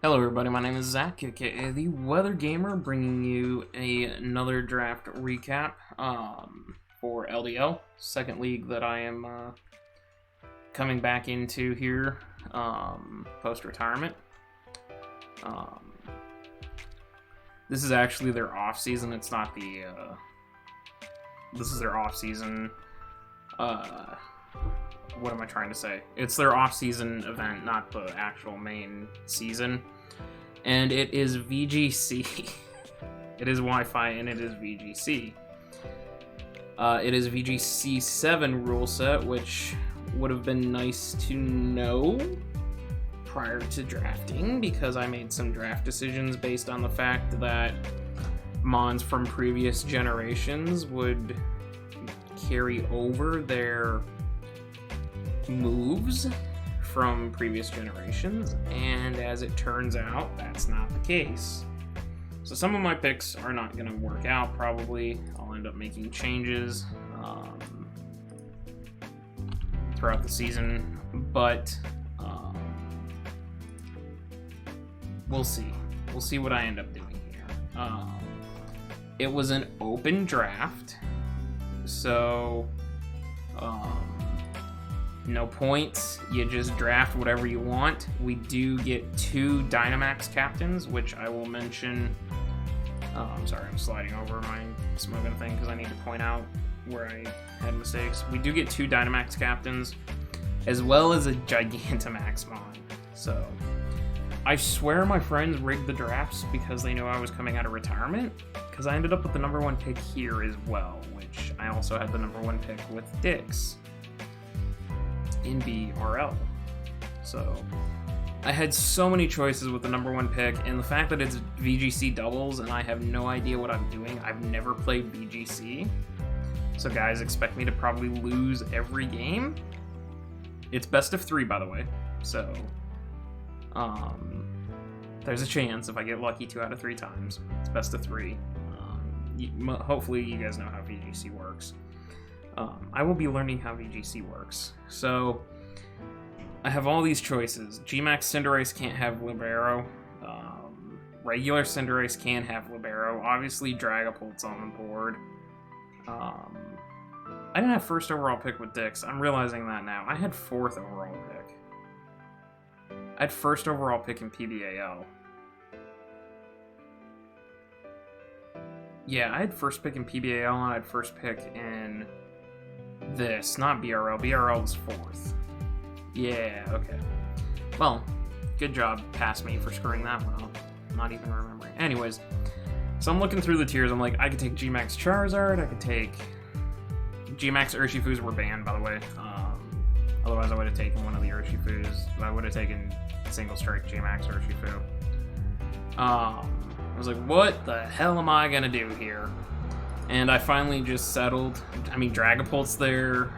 Hello everybody, my name is Zach, aka the Weather Gamer, bringing you another draft recap for LDL, second league that I am coming back into here post-retirement. This is actually their off-season, it's not the, this is their off-season, what am I trying to say? It's their off-season event, not the actual main season. And it is VGC. It is Wi-Fi and it is VGC. It is VGC 7 rule set, which would have been nice to know prior to drafting, because I made some draft decisions based on the fact that mons from previous generations would carry over their moves from previous generations, and as it turns out, that's not the case. So some of my picks are not going to work out, probably. I'll end up making changes throughout the season, but we'll see. We'll see what I end up doing here. It was an open draft, so no points, you just draft whatever you want. We do get 2 Dynamax captains, which I will mention. I'm sorry, I'm sliding over my smoking thing because I need to point out where I had mistakes. We do get 2 Dynamax captains, as well as a Gigantamax mon. So, I swear my friends rigged the drafts because they knew I was coming out of retirement, because I ended up with the #1 pick here as well, which I also had the #1 pick with Dix in BRL. So I had so many choices with the #1 pick, and the fact that it's VGC doubles and I have no idea what I'm doing. I've never played VGC, so guys expect me to probably lose every game. It's best of 3, by the way, so there's a chance if I get lucky 2 out of 3 times. It's best of 3. Hopefully you guys know how VGC works. I will be learning how VGC works. So, I have all these choices. Gmax Cinderace can't have Libero. Regular Cinderace can have Libero. Obviously, Dragapult's on the board. I didn't have first overall pick with Dix. I'm realizing that now. I had 4th overall pick. I had first overall pick in PBAL. Yeah, I had first pick in PBAL and I had first pick in this, not BRL. BRL was 4th. Yeah, okay. Well, good job past me for screwing that one up. Not even remembering. Anyways, so I'm looking through the tiers. I'm like, I could take Gmax Charizard. I could take Gmax Urshifus were banned, by the way. Otherwise, I would have taken one of the Urshifus. I would have taken single strike Gmax Urshifu. I was like, what the hell am I gonna do here? And I finally just settled. I mean, Dragapult's there.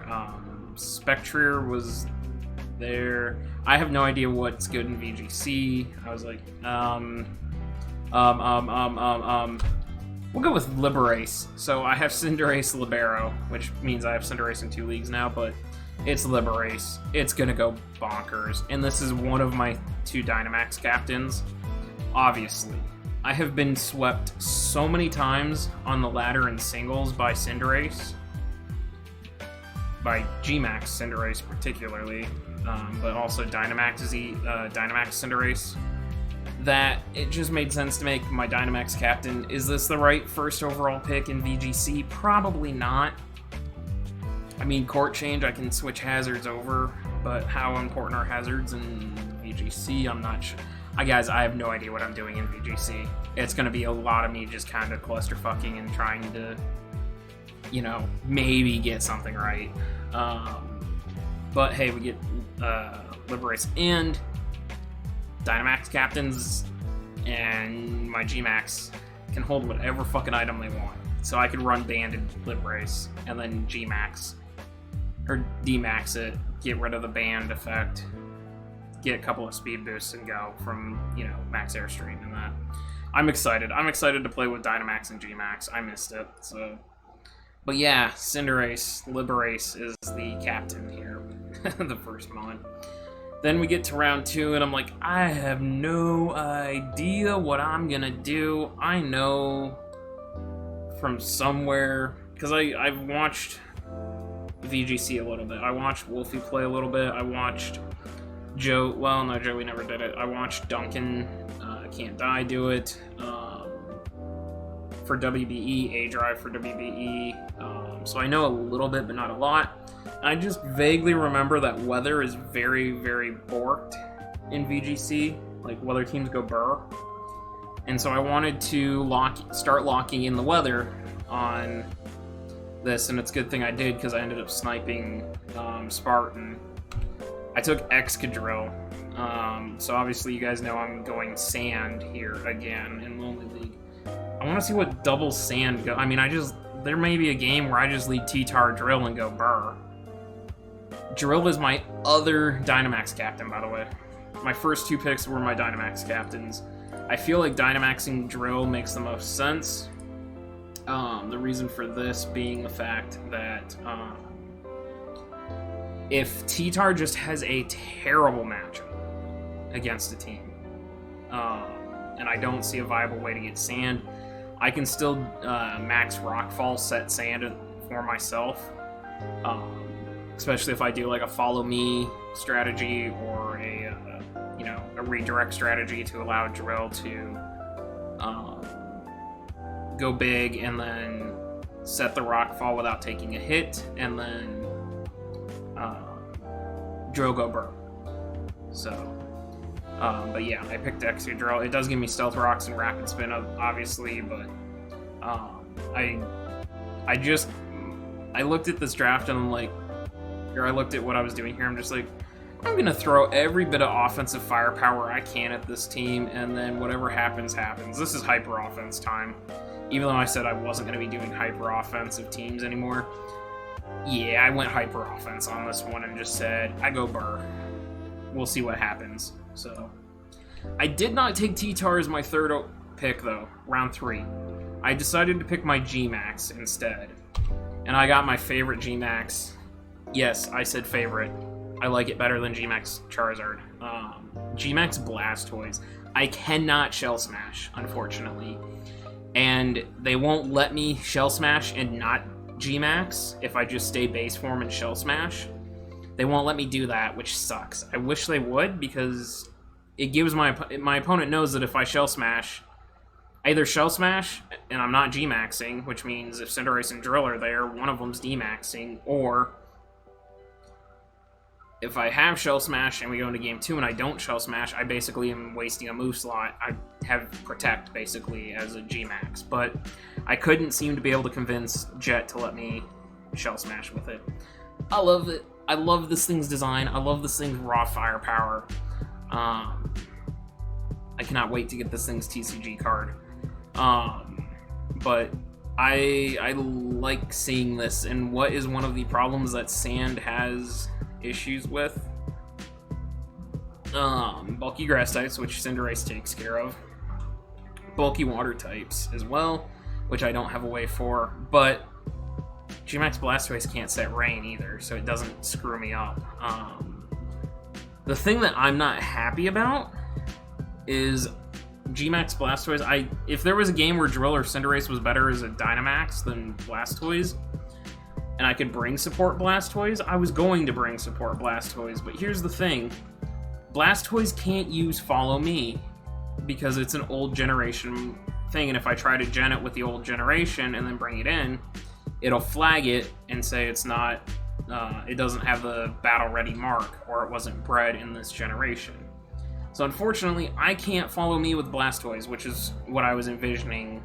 Spectrier was there. I have no idea what's good in VGC. I was like, we'll go with Liberace. So I have Cinderace Libero, which means I have Cinderace in 2 leagues now, but it's Liberace. It's gonna go bonkers. And this is one of my 2 Dynamax captains, obviously. I have been swept so many times on the ladder in singles by Cinderace, by Gmax Cinderace particularly, but also Dynamax Cinderace, that it just made sense to make my Dynamax captain. Is this the right first overall pick in VGC? Probably not. I mean, court change, I can switch hazards over, but how important are hazards in VGC? I'm not sure. Guys, I have no idea what I'm doing in VGC. It's going to be a lot of me just kind of clusterfucking and trying to, you know, maybe get something right. But hey, we get Liberace and Dynamax captains, and my Gmax can hold whatever fucking item they want. So I could run Banded Liberace and then Gmax, or D-Max it, get rid of the band effect, get a couple of speed boosts and go from, you know, max airstream and that. I'm excited. I'm excited to play with Dynamax and Gmax. I missed it, so. But yeah, Cinderace, Liberace is the captain here. The first mon. Then we get to round 2, and I'm like, I have no idea what I'm gonna do. I know from somewhere, because I've watched VGC a little bit. I watched Wolfie play a little bit. I watched Joe, well, no, Joey never did it. I watched Duncan, Can't Die do it. For WBE, A-Drive for WBE. So I know a little bit, but not a lot. I just vaguely remember that weather is very, very borked in VGC. Like, weather teams go burr. And so I wanted to start locking in the weather on this, and it's a good thing I did, because I ended up sniping Spartan. I took Excadrill. So obviously you guys know I'm going Sand here again in Lonely League. I want to see what double Sand go. I mean, there may be a game where I just lead T-Tar Drill and go burr. Drill is my other Dynamax captain, by the way. My first 2 picks were my Dynamax captains. I feel like Dynamaxing Drill makes the most sense. The reason for this being the fact that if T-Tar just has a terrible matchup against a team, and I don't see a viable way to get Sand, I can still max Rockfall, set Sand for myself. Especially if I do like a follow me strategy or a redirect strategy to allow Drill to go big and then set the Rockfall without taking a hit, and then Drill go burr. So, but yeah, I picked Excadrill. It does give me Stealth Rocks and Rapid Spin, obviously, but I looked at this draft and I'm like, I looked at what I was doing here, I'm just like, I'm going to throw every bit of offensive firepower I can at this team, and then whatever happens, happens. This is hyper offense time. Even though I said I wasn't going to be doing hyper offensive teams anymore, yeah, I went hyper offense on this one and just said, I go burr. We'll see what happens. So, I did not take T-Tar as my third pick, though, round 3. I decided to pick my G-Max instead. And I got my favorite G-Max. Yes, I said favorite. I like it better than G-Max Charizard. G-Max Blastoise. I cannot Shell Smash, unfortunately. And they won't let me Shell Smash and not G-Max if I just stay base form and Shell Smash. They won't let me do that, which sucks. I wish they would, because it gives my opponent knows that if I Shell Smash, I either Shell Smash and I'm not G-Maxing, which means if Cinderace and Drill are there, one of them's D-Maxing, or if I have Shell Smash and we go into game 2 and I don't Shell Smash, I basically am wasting a move slot. I have Protect, basically, as a G-Max. But I couldn't seem to be able to convince Jet to let me Shell Smash with it. I love it. I love this thing's design. I love this thing's raw firepower. I cannot wait to get this thing's TCG card. But I like seeing this, and what is one of the problems that Sand has issues with? Bulky grass types, which Cinderace takes care of. Bulky water types as well, which I don't have a way for, but G-Max Blastoise can't set rain either, so it doesn't screw me up. The thing that I'm not happy about is G-Max Blastoise. If there was a game where Drill or Cinderace was better as a Dynamax than Blastoise, and I could bring support Blastoise, I was going to bring support Blastoise, but here's the thing. Blastoise can't use Follow Me, because it's an old generation thing, and if I try to gen it with the old generation and then bring it in, it'll flag it and say it's not, it doesn't have the battle ready mark, or it wasn't bred in this generation. So unfortunately, I can't Follow Me with Blastoise, which is what I was envisioning,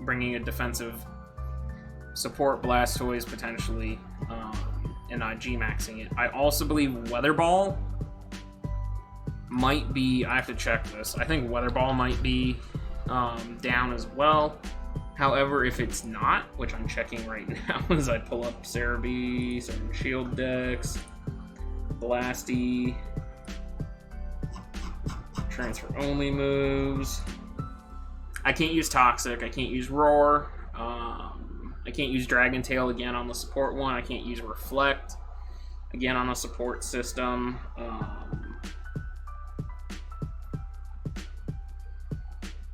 bringing a defensive support Blastoise potentially, and not G-Maxing it. I also believe Weather Ball might be, I have to check this, I think Weather Ball might be down as well. However, if it's not, which I'm checking right now as I pull up Cerebi, certain Shield decks, Blasty, transfer only moves. I can't use Toxic, I can't use Roar, I can't use Dragon Tail again on the support one, I can't use Reflect again on the support system.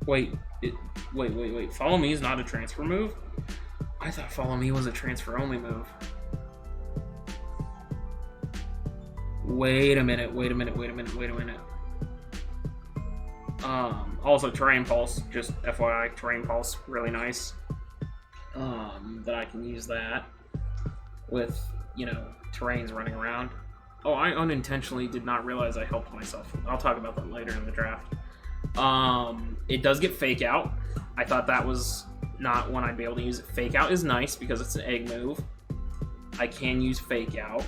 Wait, wait. Follow Me is not a transfer move? I thought Follow Me was a transfer only move. Wait a minute. Also Terrain Pulse, just FYI, Terrain Pulse, really nice. That I can use that with, you know, terrains running around. Oh, I unintentionally did not realize I helped myself. I'll talk about that later in the draft. It does get Fake Out. I thought that was not one I'd be able to use. Fake Out is nice because it's an egg move. I can use Fake Out.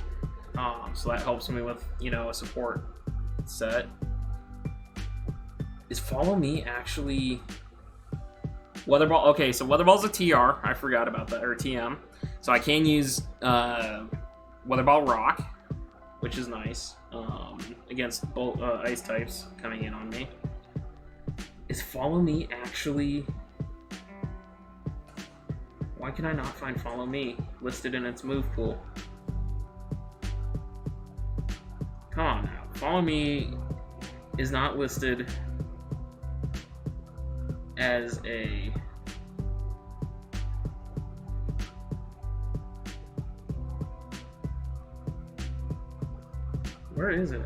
So that helps me with, you know, a support set. Is Follow Me actually... Weather Ball? Okay, so Weather Ball's a TR. I forgot about that, or TM. So I can use Weather Ball Rock, which is nice, against both ice types coming in on me. Is Follow Me actually... Why can I not find Follow Me listed in its move pool? Come on now. Follow Me is not listed as a... Where is it?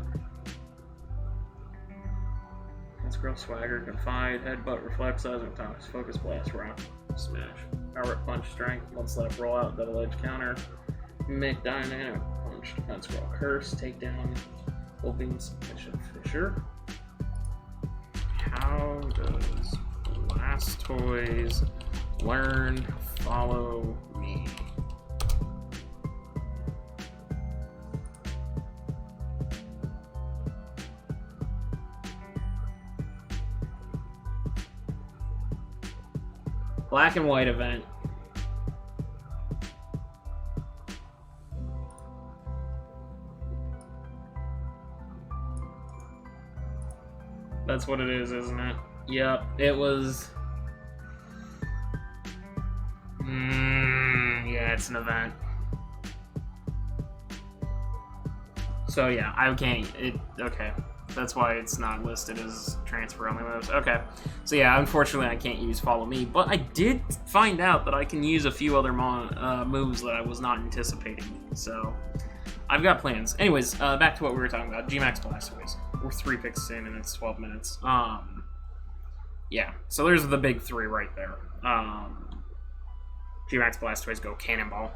Let's Grow Swagger, Confide, Headbutt, Reflect, Seismic Toss, Focus Blast, Rock, Smash, Power Up Punch, Strength, One Slap, Roll Out, Double Edge Counter, Make Dynamic Punch, Defense Scroll, Curse, Takedown, Opens, Fisher. How does Blastoise learn Follow Me? Black and White event. That's what it is, isn't it? Yep, it was... yeah, it's an event. So yeah, I can't... Okay. That's why it's not listed as transfer only moves. Okay. So yeah, unfortunately I can't use Follow Me, but I did find out that I can use a few other moves that I was not anticipating. So I've got plans. Anyways, back to what we were talking about. G-Max Blastoise. We're 3 picks in and it's 12 minutes. Yeah, so there's the big 3 right there. G-Max Blastoise, go Cannonball.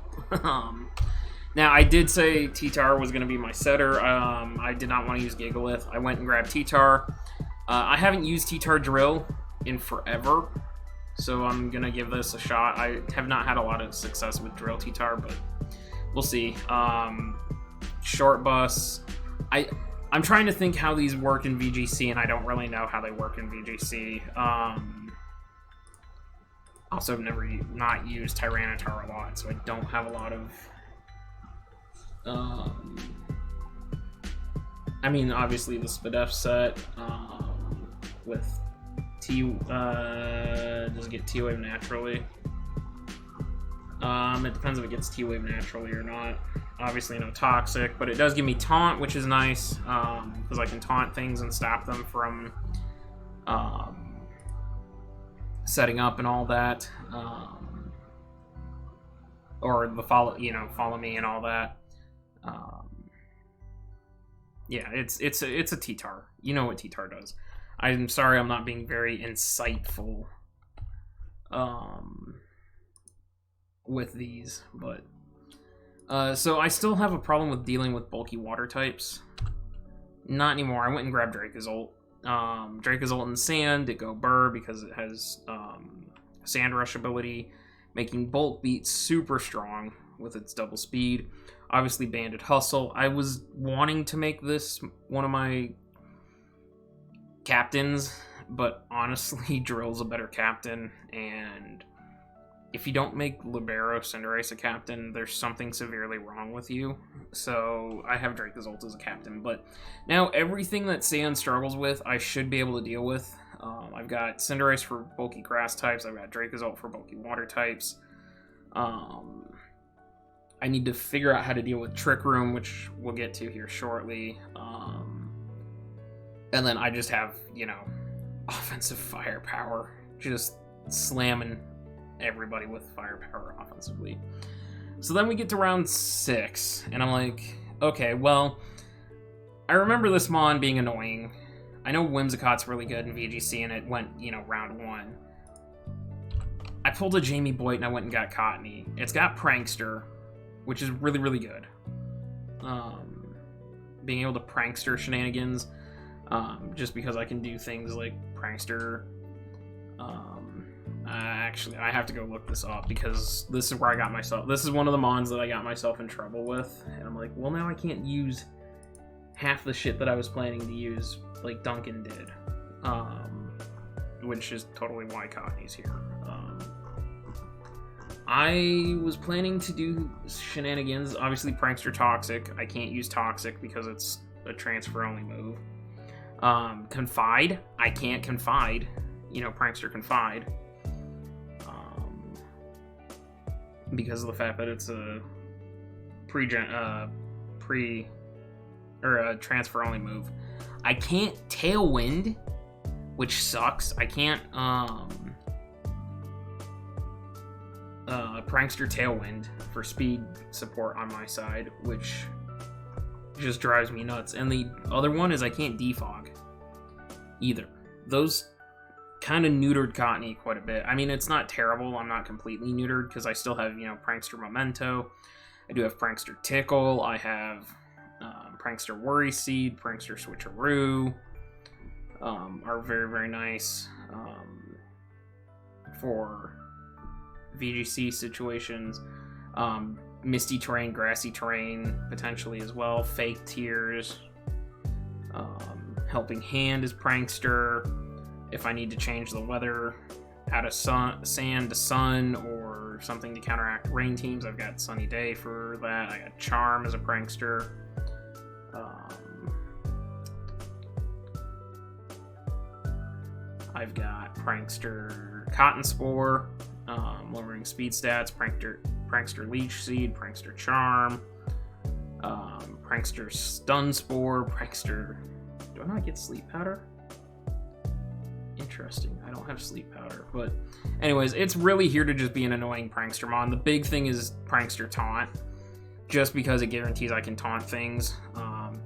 Now, I did say T-Tar was going to be my setter. I did not want to use Gigalith. I went and grabbed T-Tar. I haven't used T-Tar Drill in forever, so I'm going to give this a shot. I have not had a lot of success with Drill T-Tar, but we'll see. Short Bus. I'm trying to think how these work in VGC, and I don't really know how they work in VGC. Also, I've never not used Tyranitar a lot, so I don't have a lot of... I mean, obviously the Spadef set with does it get T-Wave naturally? It depends if it gets T-Wave naturally or not. Obviously no Toxic, but it does give me Taunt, which is nice, because I can taunt things and stop them from setting up and all that, or the follow me and all that. Yeah, it's a T-Tar. You know what T-Tar does. I'm sorry I'm not being very insightful with these, but so I still have a problem with dealing with bulky water types. Not anymore. I went and grabbed Dracozolt. Dracozolt in Sand, it go Burr because it has Sand Rush ability, making Bulk Beat super strong with its double speed. Obviously Banded Hustle. I was wanting to make this one of my captains, but honestly Drill's a better captain, and if you don't make Libero Cinderace a captain, there's something severely wrong with you. So I have Dracozolt as a captain, but now everything that Sand struggles with, I should be able to deal with. I've got Cinderace for bulky grass types, I've got Dracozolt for bulky water types. I need to figure out how to deal with Trick Room, which we'll get to here shortly. And then I just have, offensive firepower. Just slamming everybody with firepower offensively. So then we get to round 6, and I'm like, okay, well, I remember this Mon being annoying. I know Whimsicott's really good in VGC, and it went, round 1. I pulled a Jamie Boyd, and I went and got Cottony. It's got Prankster, which is really, really good. Being able to Prankster shenanigans, just because I can do things like Prankster. Actually, I have to go look this up, because this is where I got myself... This is one of the Mons that I got myself in trouble with, and I'm like, well, now I can't use half the shit that I was planning to use, like Duncan did. Which is totally why Cottony's here. I was planning to do shenanigans. Obviously, Prankster Toxic. I can't use Toxic because it's a transfer-only move. Confide. I can't Confide. Prankster Confide. Because of the fact that it's a a transfer-only move. I can't Tailwind, which sucks. I can't, Prankster Tailwind for speed support on my side, which just drives me nuts. And the other one is I can't Defog either. Those kind of neutered Cottony quite a bit. I mean, it's not terrible. I'm not completely neutered because I still have, Prankster Memento. I do have Prankster Tickle. I have Prankster Worry Seed, Prankster Switcheroo. Are very, very nice for VGC situations. Misty Terrain, Grassy Terrain, potentially as well. Fake Tears. Helping Hand is Prankster. If I need to change the weather out of sand to sun or something to counteract rain teams, I've got Sunny Day for that. I got Charm as a Prankster. I've got Prankster Cotton Spore, lowering speed stats, Prankster Leech Seed, Prankster Charm, Prankster Stun Spore, Prankster... Do I not get Sleep Powder? Interesting. I don't have Sleep Powder. But anyways, it's really here to just be an annoying Prankster Mon. The big thing is Prankster Taunt, just because it guarantees I can taunt things.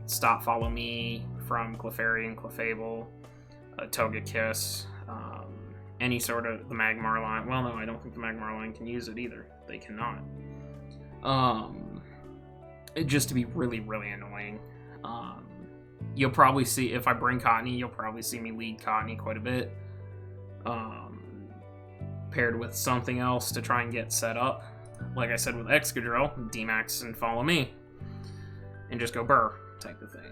Stop Follow Me from Clefairy and Clefable, Togekiss, any sort of the Magmar line. Well, no, I don't think the Magmar line can use it either. They cannot. Just to be really, really annoying. You'll probably see, if I bring Cottony, you'll probably see me lead Cottony quite a bit. Paired with something else to try and get set up. Like I said with Excadrill, D-Max and Follow Me. And just go Burr, type of thing.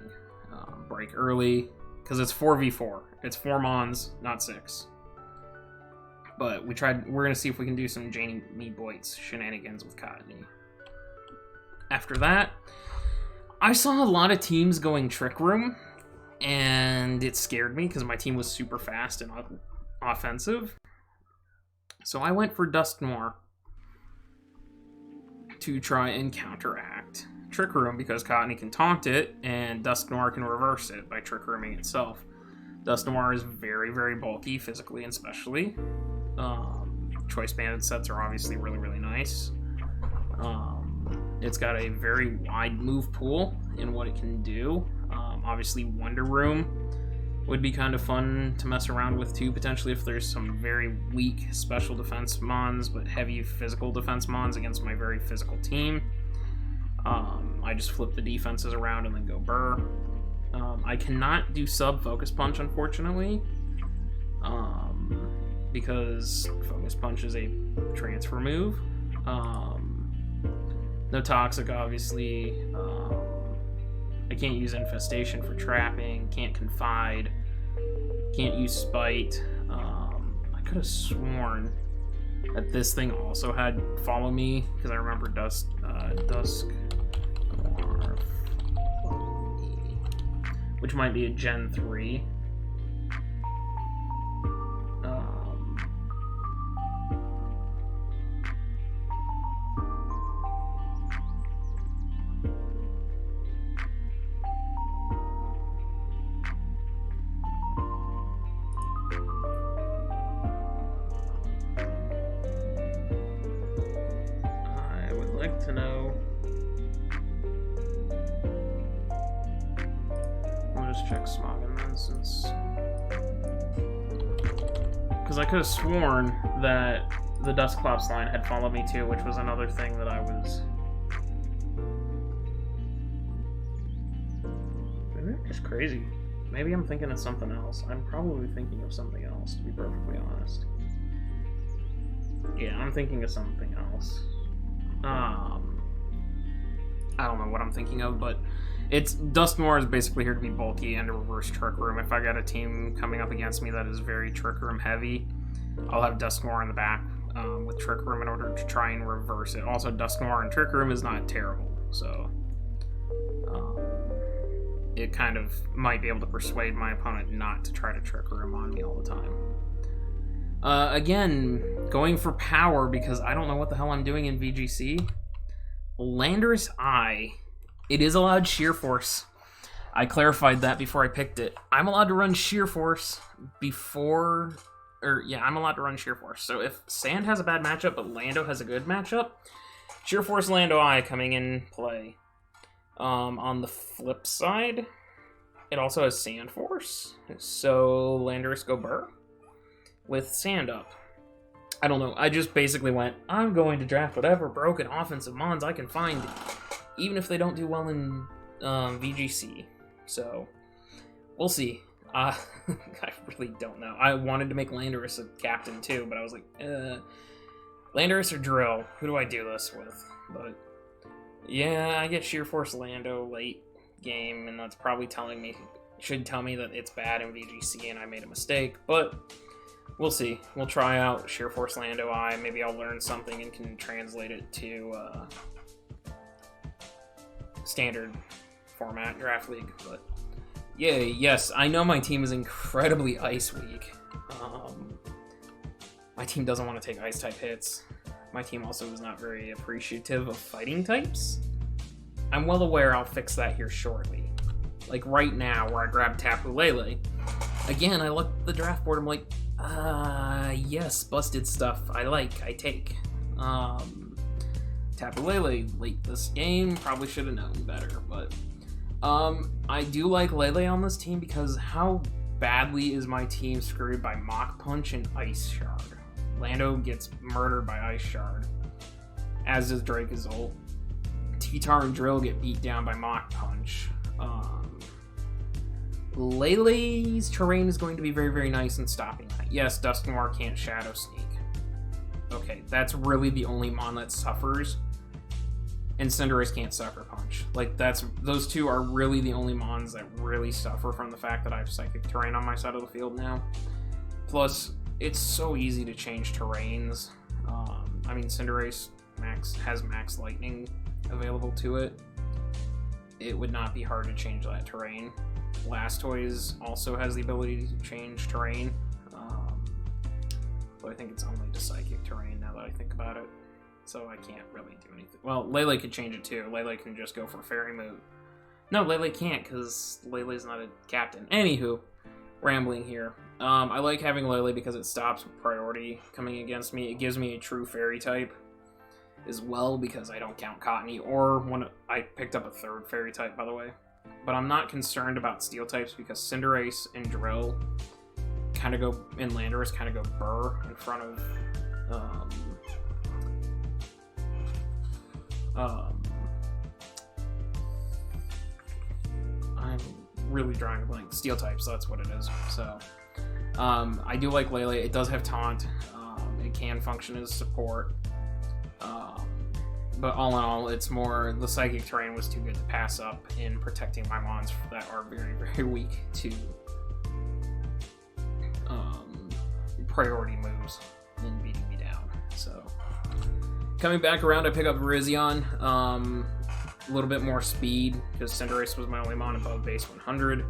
Break early, because it's 4v4. It's 4 Mons, not 6. But we're going to see if we can do some Jamie Boyd's shenanigans with Cottony. After that, I saw a lot of teams going Trick Room, and it scared me because my team was super fast and offensive. So I went for Dusknoir to try and counteract Trick Room because Cottony can taunt it, and Dusknoir can reverse it by Trick Rooming itself. Dusknoir is very, very bulky, physically and specially. Choice Banded sets are obviously really, really nice. It's got a very wide move pool in what it can do. Obviously, Wonder Room would be kind of fun to mess around with too, potentially, if there's some very weak special defense Mons, but heavy physical defense Mons against my very physical team. I just flip the defenses around and then go Burr. I cannot do Focus Punch, unfortunately, because Focus Punch is a transfer move. No Toxic, obviously. I can't use Infestation for trapping. Can't Confide. Can't use Spite. I could have sworn that this thing also had Follow Me, because I remember Dusk Noir, Follow Me, which might be a Gen 3. like to know. I'll just check Smoggin then, since... Because I could have sworn that the Dusclops line had followed me too, which was another thing that I was... Maybe I'm just crazy. Maybe I'm thinking of something else. I'm probably thinking of something else, to be perfectly honest. Yeah, I'm thinking of something else. I don't know what I'm thinking of, but Dusknoir is basically here to be bulky and to reverse Trick Room. If I got a team coming up against me that is very Trick Room heavy, I'll have Dusknoir in the back with Trick Room in order to try and reverse it. Also, Dusknoir and Trick Room is not terrible, so it kind of might be able to persuade my opponent not to try to Trick Room on me all the time. Again, going for power because I don't know what the hell I'm doing in VGC. Landorus Eye. It is allowed Sheer Force. I clarified that before I picked it. I'm allowed to run Sheer Force before... I'm allowed to run Sheer Force. So if Sand has a bad matchup, but Lando has a good matchup, Sheer Force Lando Eye coming in play. On the flip side, it also has Sand Force. So Landorus go Burr with Sand up. I don't know. I just basically went, I'm going to draft whatever broken offensive mons I can find, even if they don't do well in VGC. So, we'll see. I really don't know. I wanted to make Landorus a captain too, but I was like, Landorus or Drill? Who do I do this with? But, yeah, I get Sheer Force Lando late game, and that's probably should tell me that it's bad in VGC and I made a mistake, but... We'll see. We'll try out Sheer Force Lando Eye. Maybe I'll learn something and can translate it to standard format draft league. But yeah, yes, I know my team is incredibly ice weak. My team doesn't want to take ice type hits. My team also is not very appreciative of fighting types. I'm well aware I'll fix that here shortly. Like right now, where I grabbed Tapu Lele. Again, I looked at the draft board. I'm like, yes, busted stuff. I take. Tapu Lele late this game, probably should have known better, but I do like Lele on this team because how badly is my team screwed by Mach Punch and Ice Shard? Lando gets murdered by Ice Shard, as does Dracozolt. T-Tar and Drill get beat down by Mach Punch. Lele's terrain is going to be very, very nice in stopping that. Yes, Dusknoir can't Shadow Sneak. Okay, that's really the only mon that suffers. And Cinderace can't Sucker Punch. Like, those two are really the only mons that really suffer from the fact that I have Psychic Terrain on my side of the field now. Plus, it's so easy to change terrains. I mean, Cinderace has Max Lightning available to it. It would not be hard to change that terrain. Blastoise also has the ability to change terrain, but I think it's only to Psychic Terrain now that I think about it, so I can't really do anything. Well, Lele could change it too. Lele can just go for Fairy Moot. No, Lele can't, because Lele's not a captain. Anywho, rambling here. I like having Lele because it stops priority coming against me. It gives me a true Fairy type as well, because I don't count Cottony, or when I picked up a third Fairy type, by the way. But I'm not concerned about Steel types because Cinderace and Drill kind of go, and Landorus kind of go Burr in front of I'm really drawing a blank. Steel types, that's what it is. So I do like Lele. It does have Taunt. It can function as support. But all in all, it's more the Psychic Terrain was too good to pass up in protecting my mons that are very, very weak to priority moves and beating me down. So, coming back around, I pick up Virizion. A little bit more speed, because Cinderace was my only mon above base 100.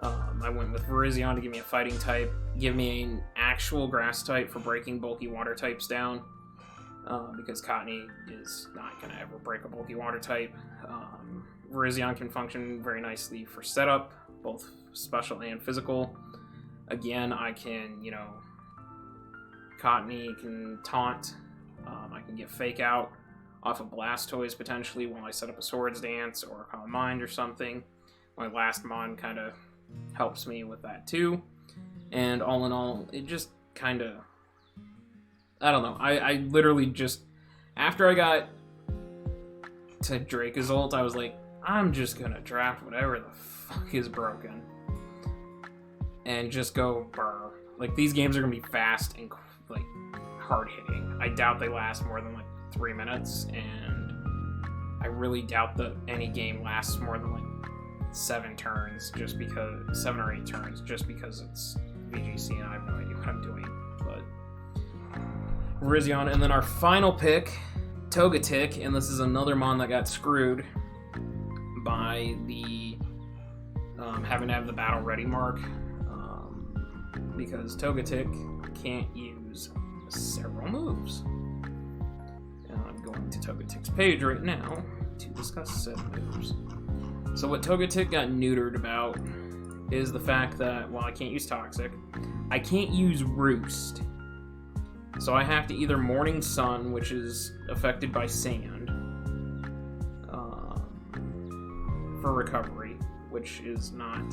I went with Virizion to give me a fighting type, give me an actual grass type for breaking bulky water types down. Because Cottony is not going to ever break a bulky water type. Virizion can function very nicely for setup, both special and physical. Again, I can, Cottony can taunt. I can get Fake Out. off of Blastoise potentially while I set up a Swords Dance or a Calm Mind or something. My last Mon kind of helps me with that too. And all in all, it just kind of... I don't know. I literally just... After I got to Dracozolt, I was like, I'm just gonna draft whatever the fuck is broken. And just go burr. Like, these games are gonna be fast and, like, hard-hitting. I doubt they last more than, like, 3 minutes, and I really doubt that any game lasts more than, like, 7 turns, just because... 7 or 8 turns, just because it's VGC and I have no idea what I'm doing. But... Virizion, and then our final pick, Togetic, and this is another Mon that got screwed by the having to have the battle ready mark, because Togetic can't use several moves. And I'm going to Togetic's page right now to discuss said moves. So what Togetic got neutered about is the fact that, while I can't use Toxic, I can't use Roost. So I have to either Morning Sun, which is affected by Sand, for recovery, which is not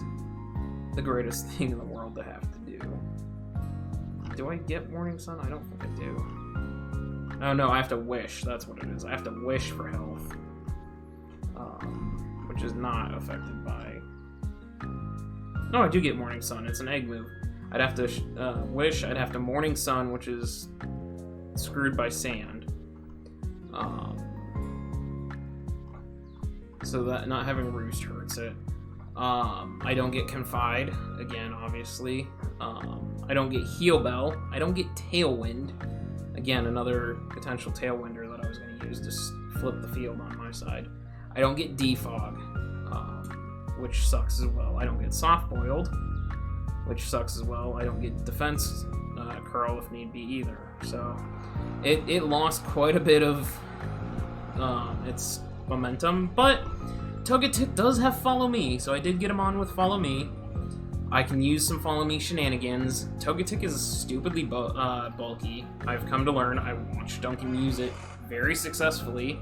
the greatest thing in the world to have to do. Do I get Morning Sun? I don't think I do. Oh no, I have to wish. That's what it is. I have to wish for health, which is not affected by... No, I do get Morning Sun. It's an egg move. I'd have to wish. I'd have to Morning Sun, which is screwed by Sand. So that not having Roost hurts it. I don't get Confide, again, obviously. I don't get Heal Bell. I don't get Tailwind. Again, another potential Tailwinder that I was going to use to flip the field on my side. I don't get Defog, which sucks as well. I don't get Soft Boiled, which sucks as well. I don't get Defense Curl if need be either. So it lost quite a bit of its momentum, but Togetic does have Follow Me, so I did get him on with Follow Me. I can use some Follow Me shenanigans. Togetic is stupidly bulky. I've come to learn. I watched Duncan use it very successfully.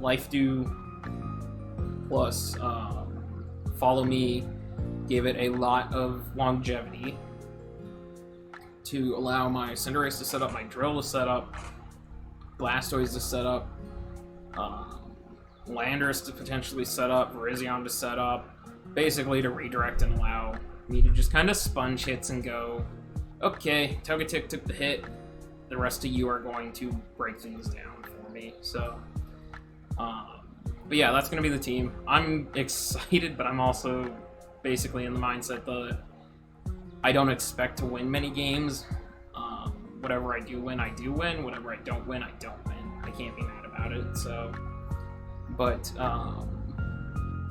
Life Dew plus Follow Me gave it a lot of longevity to allow my Cinderace to set up, my Drill to set up, Blastoise to set up, Landorus to potentially set up, Virizion to set up, basically to redirect and allow me to just kind of sponge hits and go, okay, Togetic took the hit, the rest of you are going to break things down for me. So, but yeah, that's going to be the team. I'm excited, but I'm also basically in the mindset that I don't expect to win many games. Whatever I do win, I do win. Whatever I don't win, I don't win. I can't be mad about it, so... But,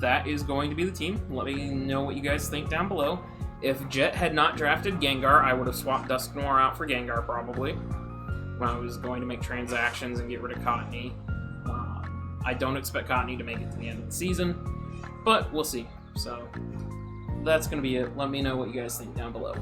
that is going to be the team. Let me know what you guys think down below. If Jet had not drafted Gengar, I would have swapped Dusknoir out for Gengar, probably, when I was going to make transactions and get rid of Cottonee. I don't expect Cottonee to make it to the end of the season, but we'll see. So, that's going to be it. Let me know what you guys think down below.